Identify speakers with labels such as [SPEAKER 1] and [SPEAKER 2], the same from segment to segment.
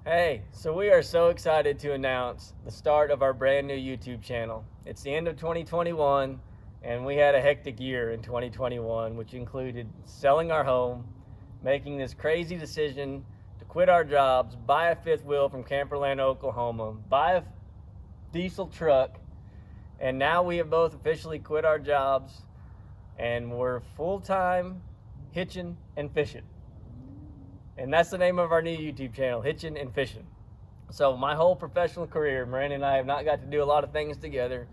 [SPEAKER 1] Hey, so we are so excited to announce the start of our brand new YouTube channel. It's the end of 2021, and we had a hectic year in 2021, which included selling our home, making this crazy decision to quit our jobs, buy a fifth wheel from Camperland, Oklahoma, buy a diesel truck, and now we have both officially quit our jobs, and we're full-time hitching and fishing. And that's the name of our new YouTube channel, Hitching and Fishing. So my whole professional career, Miranda and I have not got to do a lot of things together.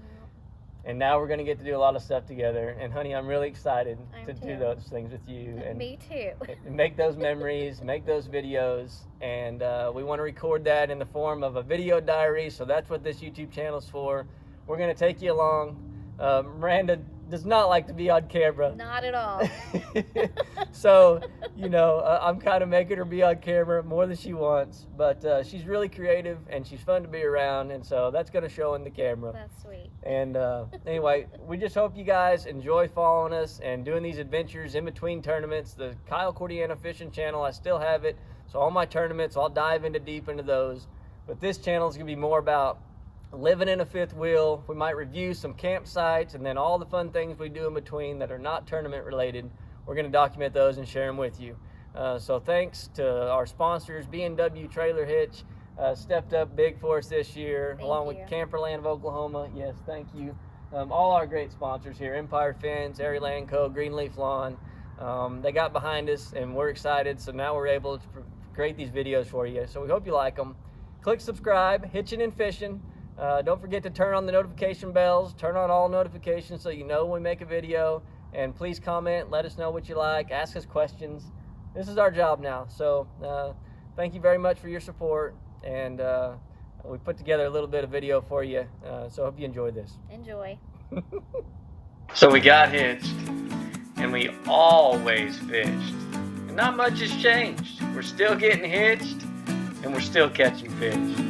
[SPEAKER 1] And now we're going to get to do a lot of stuff together. And honey, I'm really excited to do those things with you. And
[SPEAKER 2] me too.
[SPEAKER 1] Make those memories, make those videos. And we want to record that in the form of a video diary. So that's what this YouTube channel is for. We're going to take you along. Miranda does not like to be on camera.
[SPEAKER 2] Not at all.
[SPEAKER 1] So, you know, I'm kind of making her be on camera more than she wants, but she's really creative and she's fun to be around, and so that's going to show in the camera.
[SPEAKER 2] That's sweet.
[SPEAKER 1] And anyway, we just hope you guys enjoy following us and doing these adventures in between tournaments. The Kyle Cordiana Fishing channel, I still have it, so all my tournaments, I'll dive deep into those, but this channel is going to be more about living in a fifth wheel. We might review some campsites, and then all the fun things we do in between that are not tournament related, we're going to document those and share them with you. So thanks to our sponsors. B&W Trailer Hitch stepped up big for us this year, along with Camperland of Oklahoma. Yes, thank you. All our great sponsors here, Empire Fence, Airy Land Co., Greenleaf Lawn. They got behind us, and we're excited. So now we're able to create these videos for you. So we hope you like them. Click subscribe, Hitching and Fishing. Don't forget to turn on the notification bells, turn on all notifications so you know when we make a video, and please comment, let us know what you like, ask us questions. This is our job now, so thank you very much for your support, and we put together a little bit of video for you, so I hope you enjoy this.
[SPEAKER 2] Enjoy.
[SPEAKER 1] So we got hitched, and we always fished, and not much has changed. We're still getting hitched, and we're still catching fish.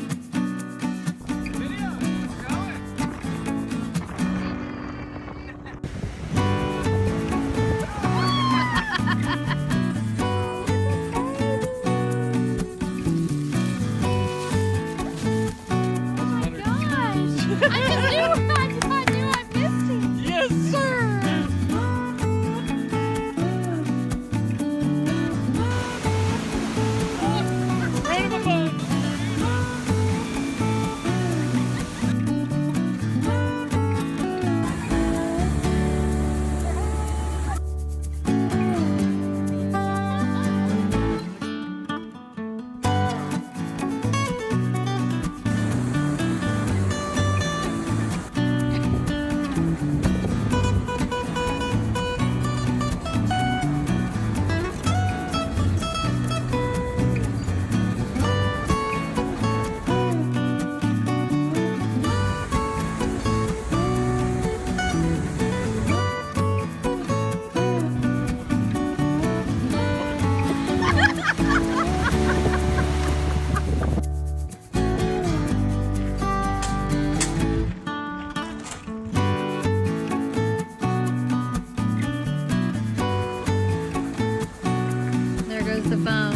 [SPEAKER 2] The phone.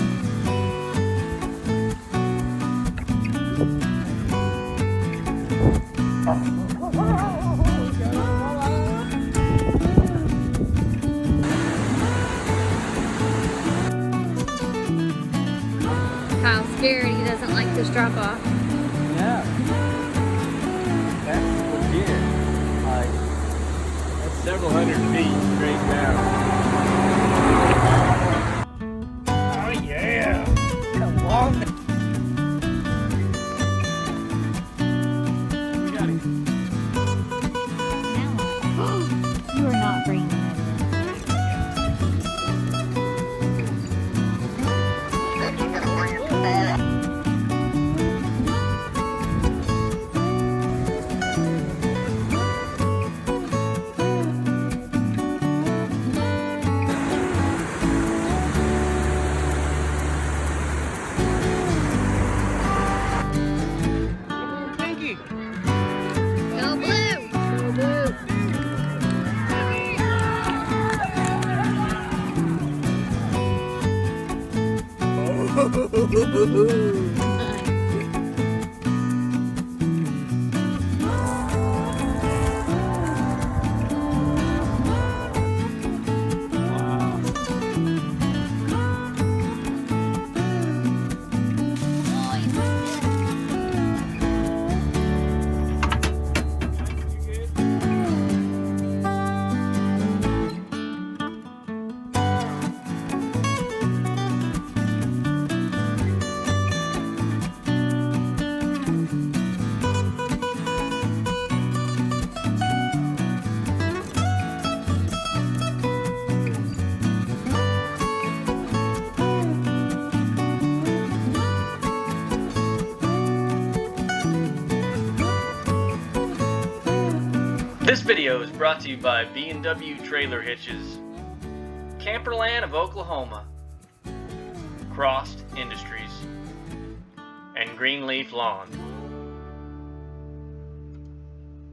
[SPEAKER 2] Kyle's scared. He doesn't like this drop off.
[SPEAKER 1] Yeah. That's legit. Like, that's several hundred feet straight down.
[SPEAKER 2] You are not bringing that
[SPEAKER 1] Nice. This video is brought to you by B&W Trailer Hitches, Camperland of Oklahoma, Crossed Industries, and Greenleaf Lawn.